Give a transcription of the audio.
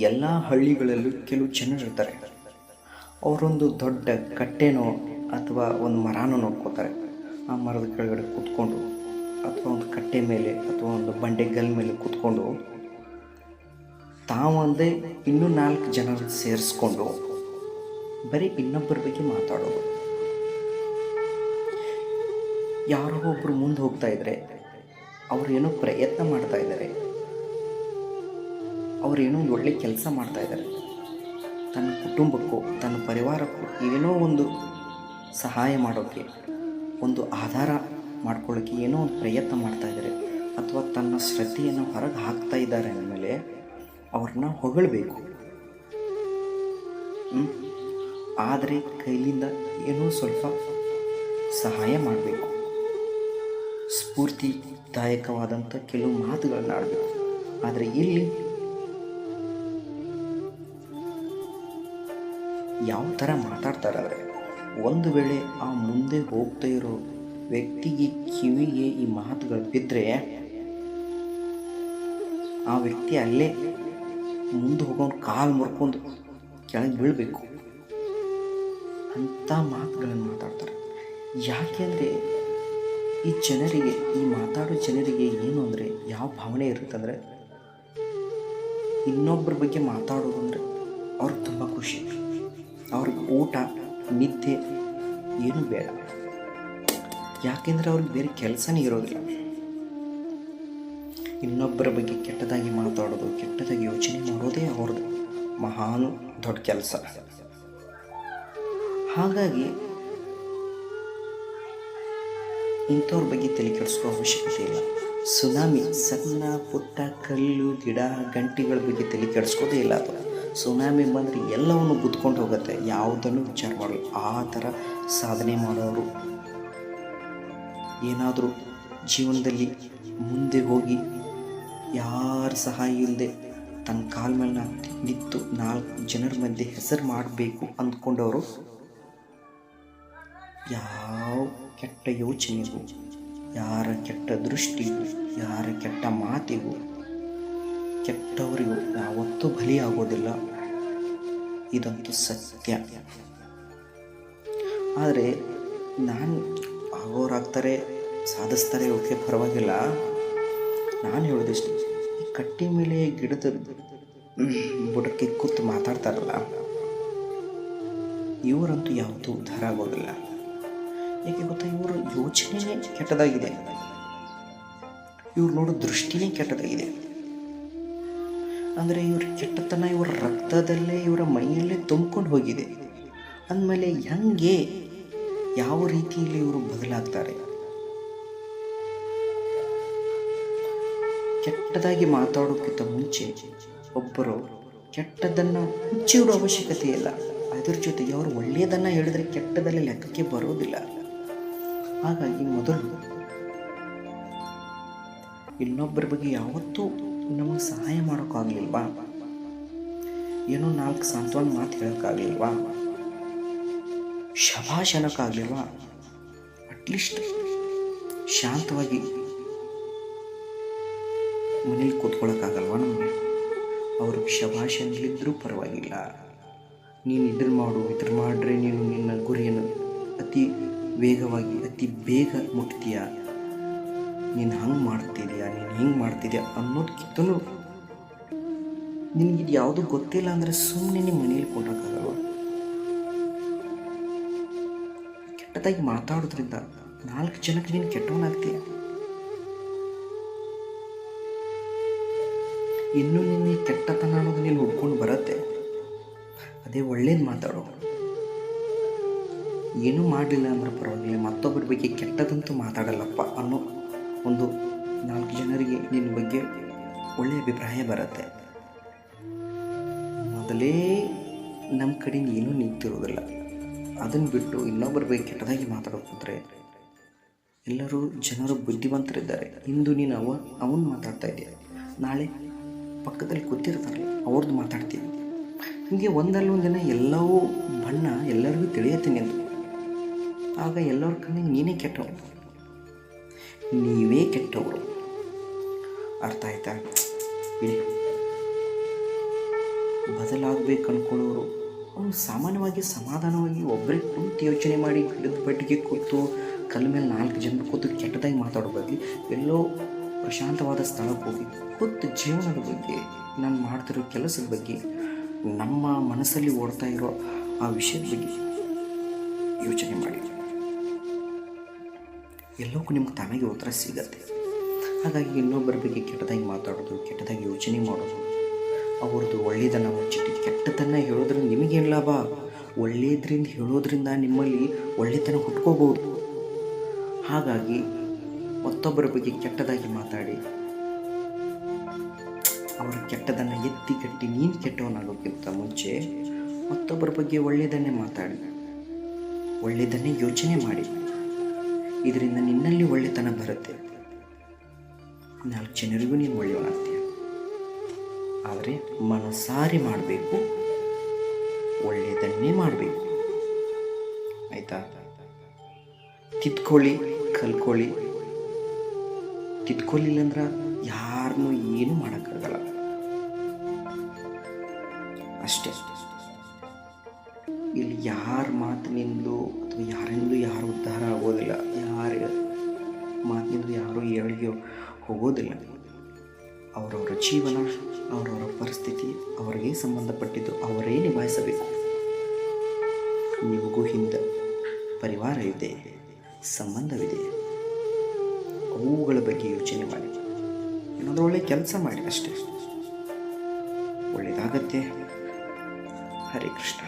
ಎಲ್ಲ ಹಳ್ಳಿಗಳಲ್ಲೂ ಕೆಲವು ಜನರಿರ್ತಾರೆ. ಅವರೊಂದು ದೊಡ್ಡ ಕಟ್ಟೆನೋ ಅಥವಾ ಒಂದು ಮರನೋ ನೋಡ್ಕೋತಾರೆ. ಆ ಮರದ ಕೆಳಗಡೆ ಕೂತ್ಕೊಂಡು ಅಥವಾ ಒಂದು ಕಟ್ಟೆ ಮೇಲೆ ಅಥವಾ ಒಂದು ಬಂಡೆಗಲ್ ಮೇಲೆ ಕೂತ್ಕೊಂಡು ತಾವಂದೇ ಇನ್ನೂ 4 ಜನರು ಸೇರಿಸ್ಕೊಂಡು ಬರೀ ಇನ್ನೊಬ್ಬರ ಬಗ್ಗೆ ಮಾತಾಡೋದು. ಯಾರೋ ಒಬ್ಬರು ಮುಂದೆ ಹೋಗ್ತಾ ಇದ್ದಾರೆ, ಅವರೇನೋ ಪ್ರಯತ್ನ ಮಾಡ್ತಾ ಇದ್ದಾರೆ, ಅವರೇನೋ ಒಂದು ಒಳ್ಳೆ ಕೆಲಸ ಮಾಡ್ತಾ ಇದ್ದಾರೆ, ತನ್ನ ಕುಟುಂಬಕ್ಕೂ ತನ್ನ ಪರಿವಾರಕ್ಕೂ ಏನೋ ಒಂದು ಸಹಾಯ ಮಾಡೋಕ್ಕೆ, ಒಂದು ಆಧಾರ ಮಾಡ್ಕೊಳ್ಳೋಕ್ಕೆ ಏನೋ ಒಂದು ಪ್ರಯತ್ನ ಮಾಡ್ತಾ ಇದ್ದಾರೆ, ಅಥವಾ ತನ್ನ ಶ್ರದ್ಧೆಯನ್ನು ಹೊರಗೆ ಹಾಕ್ತಾ ಇದ್ದಾರೆ ಅಂದಮೇಲೆ ಅವ್ರನ್ನ ಹೊಗಳಬೇಕು. ಆದರೆ ಕೈಲಿಂದ ಏನೋ ಸ್ವಲ್ಪ ಸಹಾಯ ಮಾಡಬೇಕು. ಸ್ಫೂರ್ತಿದಾಯಕವಾದಂಥ ಕೆಲವು ಮಾತುಗಳನ್ನು ಆಡಬೇಕು. ಆದರೆ ಇಲ್ಲಿ ಯಾವ ಥರ ಮಾತಾಡ್ತಾರೆ ಅಂದರೆ, ಒಂದು ವೇಳೆ ಆ ಮುಂದೆ ಹೋಗ್ತಾ ಇರೋ ವ್ಯಕ್ತಿಗೆ ಕಿವಿಗೆ ಈ ಮಾತುಗಳು ಬಿದ್ದರೆ ಆ ವ್ಯಕ್ತಿ ಅಲ್ಲೇ ಮುಂದೆ ಹೋಗೋನು ಕಾಲು ಮುರ್ಕೊಂಡು ಕೆಳಗೆ ಬೀಳಬೇಕು. ಅಂಥ ಮಾತುಗಳನ್ನು ಮಾತಾಡ್ತಾರೆ. ಯಾಕೆಂದರೆ ಈ ಜನರಿಗೆ, ಈ ಮಾತಾಡೋ ಜನರಿಗೆ ಏನು ಅಂದರೆ ಯಾವ ಭಾವನೆ ಇರುತ್ತಂದರೆ, ಇನ್ನೊಬ್ಬರ ಬಗ್ಗೆ ಮಾತಾಡೋದು ಅಂದರೆ ಅವ್ರಿಗೆ ತುಂಬ ಖುಷಿ. ಅವ್ರಿಗೆ ಊಟ ನಿದ್ದೆ ಏನು ಬೇಡ. ಯಾಕೆಂದರೆ ಅವ್ರಿಗೆ ಬೇರೆ ಕೆಲಸನೇ ಇರೋದಿಲ್ಲ. ಇನ್ನೊಬ್ಬರ ಬಗ್ಗೆ ಕೆಟ್ಟದಾಗಿ ಮಾತಾಡೋದು, ಕೆಟ್ಟದಾಗಿ ಯೋಚನೆ ಮಾಡೋದೇ ಅವ್ರದ್ದು ಮಹಾನ್ ದೊಡ್ಡ ಕೆಲಸ. ಹಾಗಾಗಿ ಇಂಥವ್ರ ಬಗ್ಗೆ ತಲೆ ಕೆಡಿಸ್ಕೋ ಅವಶ್ಯಕತೆ ಇಲ್ಲ. ಸುನಾಮಿ, ಸಣ್ಣ ಪುಟ್ಟ ಕಲ್ಲು ಗಿಡ ಗಂಟಿಗಳ ಬಗ್ಗೆ ತಲೆ ಕೆಡಿಸ್ಕೋದೇ ಇಲ್ಲ. ಅದು ಸುನಾಮಿ ಬಂದರೆ ಎಲ್ಲವನ್ನು ಗುದ್ಕೊಂಡು ಹೋಗುತ್ತೆ, ಯಾವುದನ್ನು ವಿಚಾರ ಮಾಡಲ್ಲ. ಆ ಥರ ಸಾಧನೆ ಮಾಡೋರು, ಏನಾದರೂ ಜೀವನದಲ್ಲಿ ಮುಂದೆ ಹೋಗಿ ಯಾರ ಸಹಾಯ ಇಲ್ಲದೆ ತನ್ನ ಕಾಲ ಮೇಲೆ ನಿಂತು 4 ಜನರ ಮಧ್ಯೆ ಹೆಸರು ಮಾಡಬೇಕು ಅಂದ್ಕೊಂಡವರು ಯಾವ ಕೆಟ್ಟ ಯೋಚನೆಗೂ, ಯಾರ ಕೆಟ್ಟ ದೃಷ್ಟಿಗೂ, ಯಾರ ಕೆಟ್ಟ ಮಾತಿಗೂ, ಕೆಟ್ಟವರಿಗೂ ಯಾವತ್ತೂ ಬಲಿಯಾಗೋದಿಲ್ಲ. ಇದಂತೂ ಸತ್ಯ. ಆದರೆ ನಾನು ಆಗೋರಾಗ್ತಾರೆ, ಸಾಧಿಸ್ತಾರೆ, ಓಕೆ ಪರವಾಗಿಲ್ಲ. ನಾನು ಹೇಳೋದಿಷ್ಟು, ಈ ಕಟ್ಟಿ ಮೇಲೆ ಗಿಡದ ಬುಡಕ್ಕೆ ಕೂತು ಮಾತಾಡ್ತಾರಲ್ಲ, ಇವರಂತೂ ಯಾವತ್ತೂ ಉದ್ಧಾರ ಆಗೋದಿಲ್ಲ. ಏಕೆ ಗೊತ್ತಾ, ಇವರ ಯೋಚನೆಯೇ ಕೆಟ್ಟದಾಗಿದೆ, ಇವ್ರು ನೋಡೋ ದೃಷ್ಟಿನೇ ಕೆಟ್ಟದಾಗಿದೆ. ಅಂದರೆ ಇವ್ರ ಕೆಟ್ಟತನ ಇವರ ರಕ್ತದಲ್ಲೇ, ಇವರ ಮೈಯಲ್ಲೇ ತುಂಬಿಕೊಂಡು ಹೋಗಿದೆ. ಅಂದಮೇಲೆ ಹೆಂಗೆ, ಯಾವ ರೀತಿಯಲ್ಲಿ ಇವರು ಬದಲಾಗ್ತಾರೆ? ಕೆಟ್ಟದಾಗಿ ಮಾತಾಡೋಕ್ಕಿಂತ ಮುಂಚೆ ಒಬ್ಬರು ಕೆಟ್ಟದನ್ನು ಮುಚ್ಚಿಡೋ ಅವಶ್ಯಕತೆ ಇಲ್ಲ. ಅದರ ಜೊತೆಗೆ ಅವರು ಒಳ್ಳೆಯದನ್ನು ಹೇಳಿದ್ರೆ ಕೆಟ್ಟದಲ್ಲಿ ಲೆಕ್ಕಕ್ಕೆ ಬರೋದಿಲ್ಲ. ಹಾಗಾಗಿ ಮೊದಲು ಇನ್ನೊಬ್ಬರ ಬಗ್ಗೆ ಯಾವತ್ತೂ ನಮಗೆ ಸಹಾಯ ಮಾಡೋಕ್ಕಾಗಲಿಲ್ವಾ, ಏನೋ 4 ಸಾಂತ್ವನ ಮಾತು ಹೇಳೋಕ್ಕಾಗಲಿಲ್ವಾ, ಶಭಾಷ್ ಅನ್ನೋಕ್ಕಾಗಲಿಲ್ವಾ, ಅಟ್ಲೀಸ್ಟ್ ಶಾಂತವಾಗಿ ಮನೇಲಿ ಕೂತ್ಕೊಳ್ಳೋಕ್ಕಾಗಲ್ವಾ ನಮಗೆ? ಅವ್ರಿಗೆ ಶಭಾಷ್ ಅನ್ನಲಿದ್ರೂ ಪರವಾಗಿಲ್ಲ, ನೀನು ಇದ್ರ ಮಾಡಿದ್ರೆ ನೀನು ನಿನ್ನ ಗುರಿಯನ್ನು ಅತಿ ವೇಗವಾಗಿ ಅತಿ ಬೇಗ ಮುಟ್ತೀಯ, ನೀನು ಹಂಗೆ ಮಾಡ್ತಿದ್ಯಾ, ನೀನು ಹಿಂಗೆ ಮಾಡ್ತಿದ್ಯಾ ಅನ್ನೋದಕ್ಕಿಂತಲೂ ನಿನಗಿದು ಯಾವುದೂ ಗೊತ್ತಿಲ್ಲ ಅಂದರೆ ಸುಮ್ಮನೆ ನಿಮ್ಮ ಮನೇಲಿ ಕೊಡೋಕ್ಕಾಗಲ್ವ? ಕೆಟ್ಟದಾಗಿ ಮಾತಾಡೋದ್ರಿಂದ 4 ಜನಕ್ಕೆ ನೀನು ಕೆಟ್ಟವನಾಗ್ತೀಯ. ಇನ್ನೂ ನಿನ್ನ ಕೆಟ್ಟತನ ಅನ್ನೋದು ನೀನು ಹುಡ್ಕೊಂಡು ಬರುತ್ತೆ. ಅದೇ ಒಳ್ಳೇದು ಮಾತಾಡೋ. ಏನೂ ಮಾಡಲಿಲ್ಲ ಅಂದ್ರೆ ಪರವಾಗಿಲ್ಲ, ಮತ್ತೊಬ್ಬರ ಬಗ್ಗೆ ಕೆಟ್ಟದಂತೂ ಮಾತಾಡಲ್ಲಪ್ಪ ಅನ್ನೋ ಒಂದು 4 ಜನರಿಗೆ ನಿನ್ನ ಬಗ್ಗೆ ಒಳ್ಳೆಯ ಅಭಿಪ್ರಾಯ ಬರುತ್ತೆ. ಮೊದಲೇ ನಮ್ಮ ಕಡೆಯಿಂದ ಏನೂ ನಿಂತಿರೋದಿಲ್ಲ, ಅದನ್ನು ಬಿಟ್ಟು ಇನ್ನೊಬ್ಬರ ಬಗ್ಗೆ ಕೆಟ್ಟದಾಗಿ ಮಾತಾಡೋದ್ರೆ ಎಲ್ಲರೂ ಜನರು ಬುದ್ಧಿವಂತರಿದ್ದಾರೆ. ಇಂದು ನೀನು ಅವನು ಮಾತಾಡ್ತಾ ಇದೆಯಾ, ನಾಳೆ ಪಕ್ಕದಲ್ಲಿ ಕೂತಿರ್ತಾರಲ್ಲ ಅವ್ರದ್ದು ಮಾತಾಡ್ತೀವಿ. ಹೀಗೆ ಒಂದಲ್ಲೊಂದು ದಿನ ಎಲ್ಲವೂ ಬಣ್ಣ ಎಲ್ಲರಿಗೂ ತಿಳಿಯತ್ತೀನಿ ಅಂತ. ಆಗ ಎಲ್ಲರ ಕಣ್ಣಿಗೆ ನೀನೇ ಕೆಟ್ಟವರು, ನೀವೇ ಕೆಟ್ಟವರು. ಅರ್ಥ ಆಯ್ತಾ? ಬಿಡಿ. ಬದಲಾಗಬೇಕು ಅಂದ್ಕೊಳ್ಳೋರು ಅವನು ಸಾಮಾನ್ಯವಾಗಿ ಸಮಾಧಾನವಾಗಿ ಒಬ್ಬರೇ ಕುಂತು ಯೋಚನೆ ಮಾಡಿ ಗಿಡದ ಬಡ್ಡಿಗೆ ಕೂತು ಕಲ್ಲ ಮೇಲೆ 4 ಜನ ಕೂತು ಕೆಟ್ಟದಾಗಿ ಮಾತಾಡೋ ಬದಲು ಎಲ್ಲೋ ಪ್ರಶಾಂತವಾದ ಸ್ಥಳಕ್ಕೆ ಹೋಗಿ ಕೂತು ಜೀವನದ ಬಗ್ಗೆ, ನಾನು ಮಾಡ್ತಿರೋ ಕೆಲಸದ ಬಗ್ಗೆ, ನಮ್ಮ ಮನಸ್ಸಲ್ಲಿ ಓಡ್ತಾ ಇರೋ ಆ ವಿಷಯದ ಬಗ್ಗೆ ಯೋಚನೆ ಮಾಡಿ. ಎಲ್ಲಕ್ಕೂ ನಿಮ್ಗೆ ತಾನಾಗಿ ಉತ್ತರ ಸಿಗತ್ತೆ. ಹಾಗಾಗಿ ಇನ್ನೊಬ್ಬರ ಬಗ್ಗೆ ಕೆಟ್ಟದಾಗಿ ಮಾತಾಡೋದು, ಕೆಟ್ಟದಾಗಿ ಯೋಚನೆ ಮಾಡೋದು, ಅವ್ರದ್ದು ಒಳ್ಳೆಯದನ್ನು ಮುಚ್ಚಿಟ್ಟು ಕೆಟ್ಟದನ್ನು ಹೇಳೋದ್ರಿಂದ ನಿಮಗೇನು ಲಾಭ? ಒಳ್ಳೆಯದ್ರಿಂದ ಹೇಳೋದ್ರಿಂದ ನಿಮ್ಮಲ್ಲಿ ಒಳ್ಳೆಯತನ ಹುಟ್ಕೋಬೋದು. ಹಾಗಾಗಿ ಮತ್ತೊಬ್ಬರ ಬಗ್ಗೆ ಕೆಟ್ಟದಾಗಿ ಮಾತಾಡಿ ಅವರ ಕೆಟ್ಟದನ್ನು ಎತ್ತಿಗಟ್ಟಿ ನೀನು ಕೆಟ್ಟವನಾಗೋಕ್ಕಿಂತ ಮುಂಚೆ ಮತ್ತೊಬ್ಬರ ಬಗ್ಗೆ ಒಳ್ಳೆಯದನ್ನೇ ಮಾತಾಡಿ, ಒಳ್ಳೆಯದನ್ನೇ ಯೋಚನೆ ಮಾಡಿ. ಇದರಿಂದ ನಿನ್ನಲ್ಲಿ ಒಳ್ಳೆತನ ಬರುತ್ತೆ. 4 ಜನರಿಗೂ ನೀನು ಒಳ್ಳೆಯವನಾಗ್ತೀಯ. ಆದರೆ ಮನಸಾರಿ ಮಾಡಬೇಕು, ಒಳ್ಳೆಯದನ್ನೇ ಮಾಡಬೇಕು. ಆಯಿತಾ? ತಿದ್ಕೊಳ್ಳಿ, ಕಲ್ಕೊಳ್ಳಿ. ತಿದ್ಕೊಳ್ಳಿಲ್ಲ ಅಂದ್ರೆ ಯಾರನ್ನೂ ಏನೂ ಮಾಡೋಕ್ಕಾಗಲ್ಲ. ಅಷ್ಟೇ. ಇಲ್ಲಿ ಯಾರ ಮಾತಿನಿಂದಲೂ ಅಥವಾ ಯಾರಿಂದಲೂ ಯಾರು ಉದ್ಧಾರ ಆಗೋದಿಲ್ಲ. ಯಾರ ಮಾತಿನಿಂದ ಯಾರೂ ಏಳಿಗೆ ಹೋಗೋದಿಲ್ಲ. ಅವರವರ ಜೀವನ, ಅವರವರ ಪರಿಸ್ಥಿತಿ ಅವರಿಗೆ ಸಂಬಂಧಪಟ್ಟಿದ್ದು ಅವರೇ ನಿಭಾಯಿಸಬೇಕು. ನಿಮಗೂ ಹಿಂದೆ ಪರಿವಾರ ಇದೆ, ಸಂಬಂಧವಿದೆ. ಅವುಗಳ ಬಗ್ಗೆ ಯೋಚನೆ ಮಾಡಿ, ಏನಾದರೂ ಒಳ್ಳೆಯ ಕೆಲಸ ಮಾಡಿ. ಅಷ್ಟೇ, ಒಳ್ಳೆಯದಾಗತ್ತೆ. ಹರೇ ಕೃಷ್ಣ.